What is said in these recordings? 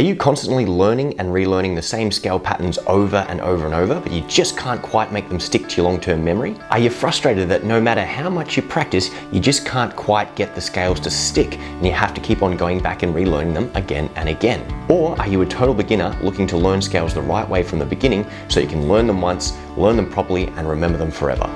Are you constantly learning and relearning the same scale patterns over and over and over, but you just can't quite make them stick to your long-term memory? Are you frustrated that no matter how much you practice, you just can't quite get the scales to stick and you have to keep on going back and relearning them again and again? Or are you a total beginner looking to learn scales the right way from the beginning so you can learn them once, learn them properly, and remember them forever?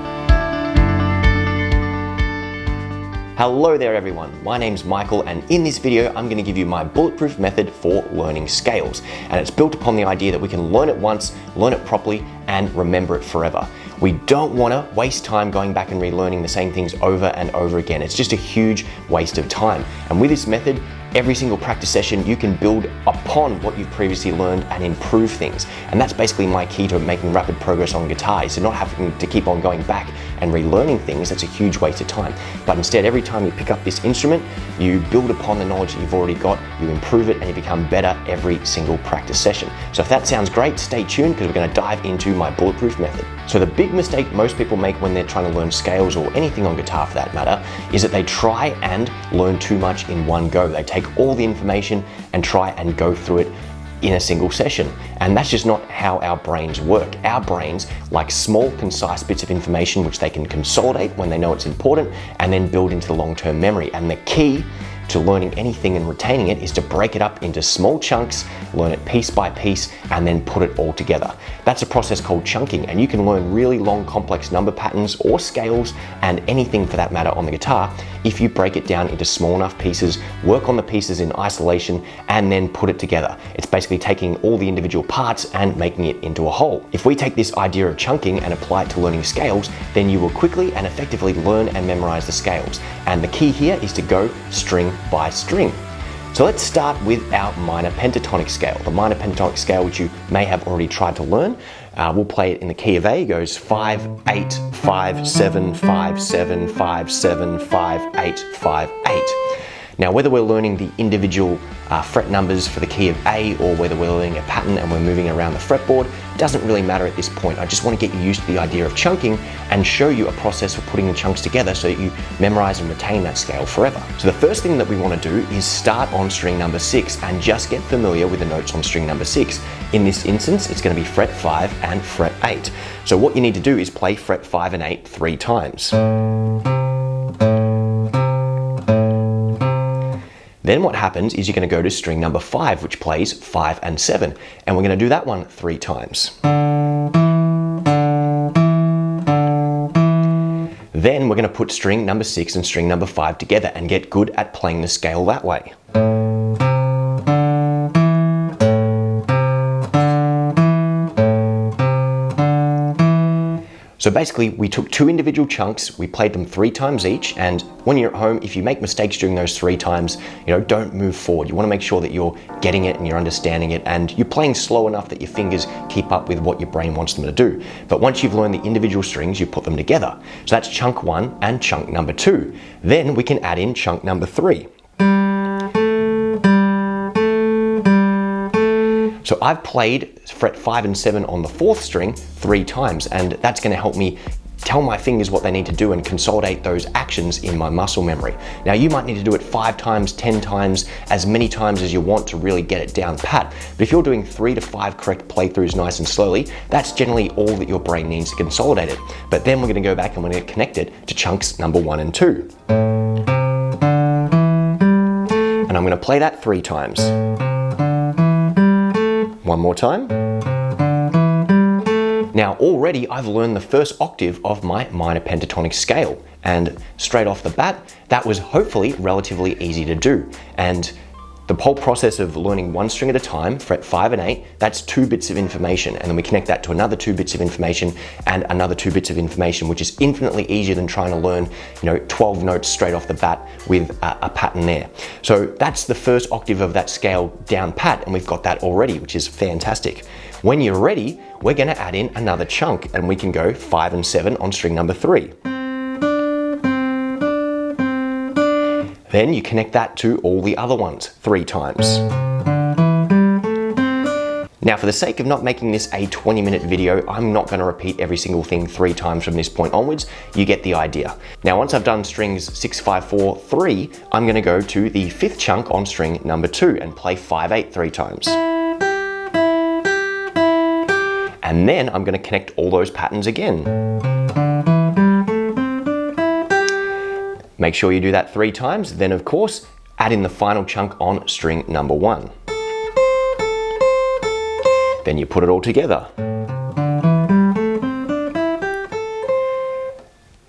Hello there everyone, my name's Michael, and in this video I'm going to give you my bulletproof method for learning scales. And it's built upon the idea that we can learn it once, learn it properly, and remember it forever. We don't want to waste time going back and relearning the same things over and over again. It's just a huge waste of time. And with this method, every single practice session you can build upon what you've previously learned and improve things. And that's basically my key to making rapid progress on guitar, is to not having to keep on going back and relearning things. That's a huge waste of time. But instead, every time you pick up this instrument, you build upon the knowledge that you've already got, you improve it, and you become better every single practice session. So if that sounds great, stay tuned because we're going to dive into my bulletproof method. So the big mistake most people make when they're trying to learn scales, or anything on guitar for that matter, is that they try and learn too much in one go. They take all the information and try and go through it in a single session. And that's just not how our brains work. Our brains like small, concise bits of information which they can consolidate when they know it's important and then build into the long-term memory. And the key to learning anything and retaining it is to break it up into small chunks, learn it piece by piece, and then put it all together. That's a process called chunking, and you can learn really long, complex number patterns or scales, and anything for that matter on the guitar, if you break it down into small enough pieces, work on the pieces in isolation, and then put it together. It's basically taking all the individual parts and making it into a whole. If we take this idea of chunking and apply it to learning scales, then you will quickly and effectively learn and memorize the scales. And the key here is to go string by string. So let's start with our minor pentatonic scale. The minor pentatonic scale, which you may have already tried to learn. We'll play it in the key of A. It goes 5, 8, 5, 7, 5, 7, 5, 7, 5, 8, 5, 8. Now, whether we're learning the individual fret numbers for the key of A, or whether we're learning a pattern and we're moving around the fretboard, it doesn't really matter at this point. I just want to get you used to the idea of chunking and show you a process for putting the chunks together so that you memorize and retain that scale forever. So the first thing that we want to do is start on string number 6 and just get familiar with the notes on string number 6. In this instance, it's going to be fret 5 and fret 8. So what you need to do is play fret 5 and 8 3 times. Then what happens is you're going to go to string number 5, which plays 5 and 7, and we're going to do that one 3 times. Then we're going to put string number 6 and string number 5 together and get good at playing the scale that way. So basically, we took 2 individual chunks, we played them 3 times each, and when you're at home, if you make mistakes during those 3 times, don't move forward. You want to make sure that you're getting it and you're understanding it, and you're playing slow enough that your fingers keep up with what your brain wants them to do. But once you've learned the individual strings, you put them together. So that's chunk 1 and chunk number 2. Then we can add in chunk number 3. So I've played fret 5 and 7 on the 4th string 3 times, and that's going to help me tell my fingers what they need to do and consolidate those actions in my muscle memory. Now you might need to do it 5 times, 10 times, as many times as you want to really get it down pat. But if you're doing 3 to 5 correct playthroughs nice and slowly, that's generally all that your brain needs to consolidate it. But then we're going to go back and we're going to connect it to chunks number 1 and 2. And I'm going to play that 3 times. One more time. Now already I've learned the first octave of my minor pentatonic scale, and straight off the bat, that was hopefully relatively easy to do. And the whole process of learning 1 string at a time, fret 5 and 8, that's 2 bits of information, and then we connect that to another 2 bits of information and another 2 bits of information, which is infinitely easier than trying to learn 12 notes straight off the bat with a pattern there. So that's the first octave of that scale down pat, and we've got that already, which is fantastic. When you're ready, we're going to add in another chunk, and we can go 5 and 7 on string number 3. Then you connect that to all the other ones 3 times. Now, for the sake of not making this a 20-minute video, I'm not going to repeat every single thing 3 times from this point onwards. You get the idea. Now, once I've done strings 6, 5, 4, 3, I'm going to go to the 5th chunk on string number 2 and play 5, 8 3 times. And then I'm going to connect all those patterns again. Make sure you do that 3 times. Then, of course, add in the final chunk on string number 1. Then you put it all together.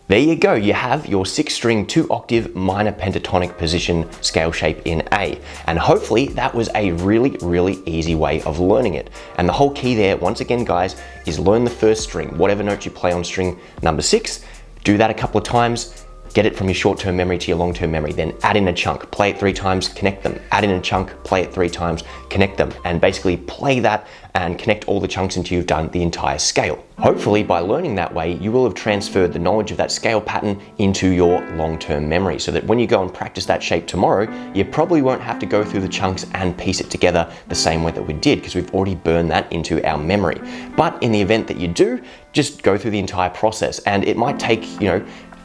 There you go, you have your 6-string 2-octave minor pentatonic position scale shape in A. And hopefully that was a really easy way of learning it. And the whole key there, once again guys, is learn the first string. Whatever note you play on string number 6, do that a couple of times, get it from your short-term memory to your long-term memory, then add in a chunk, play it 3 times, connect them, add in a chunk, play it 3 times, connect them, and basically play that and connect all the chunks until you've done the entire scale. Hopefully by learning that way, you will have transferred the knowledge of that scale pattern into your long-term memory, so that when you go and practice that shape tomorrow, you probably won't have to go through the chunks and piece it together the same way that we did, because we've already burned that into our memory. But in the event that you do, just go through the entire process, and it might take,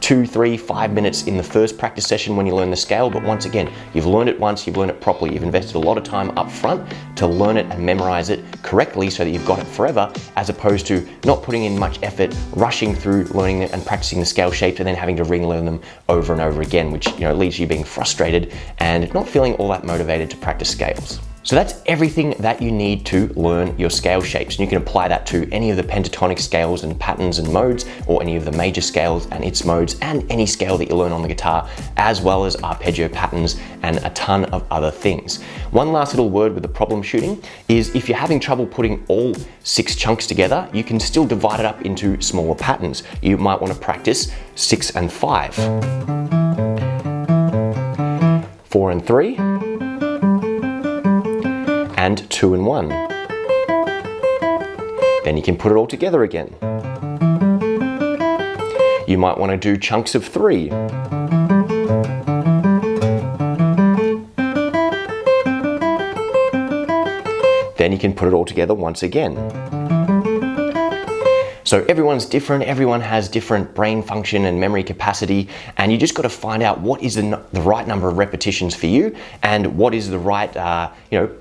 2, 3, 5 minutes in the first practice session when you learn the scale, but once again, you've learned it once, you've learned it properly, you've invested a lot of time up front to learn it and memorize it correctly so that you've got it forever, as opposed to not putting in much effort, rushing through learning it and practicing the scale shapes and then having to relearn them over and over again, which leaves you being frustrated and not feeling all that motivated to practice scales. So that's everything that you need to learn your scale shapes. And you can apply that to any of the pentatonic scales and patterns and modes, or any of the major scales and its modes, and any scale that you learn on the guitar, as well as arpeggio patterns and a ton of other things. One last little word with the problem shooting is if you're having trouble putting all 6 chunks together, you can still divide it up into smaller patterns. You might want to practice 6 and 5, 4 and 3, and 2 and 1. Then you can put it all together again. You might want to do chunks of 3. Then you can put it all together once again. So everyone's different, everyone has different brain function and memory capacity, and you just got to find out what is the right number of repetitions for you, and what is the right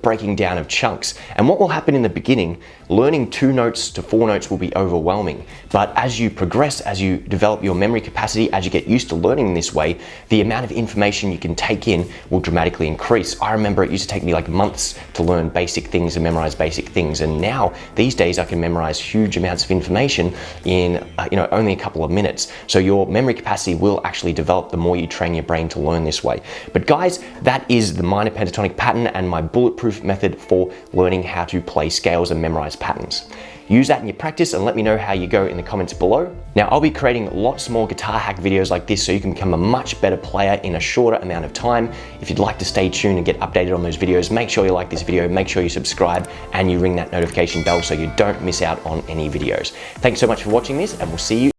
breaking down of chunks. And what will happen in the beginning, learning 2 notes to 4 notes will be overwhelming, but as you progress, as you develop your memory capacity, as you get used to learning in this way, the amount of information you can take in will dramatically increase. I remember it used to take me like months to learn basic things and memorize basic things, and now these days I can memorize huge amounts of information in only a couple of minutes. So your memory capacity will actually develop the more you train your brain to learn this way. But guys, that is the minor pentatonic pattern and my bulletproof method for learning how to play scales and memorize patterns. Use that in your practice and let me know how you go in the comments below. Now, I'll be creating lots more guitar hack videos like this so you can become a much better player in a shorter amount of time. If you'd like to stay tuned and get updated on those videos, make sure you like this video, make sure you subscribe, and you ring that notification bell so you don't miss out on any videos. Thanks so much for watching this, and we'll see you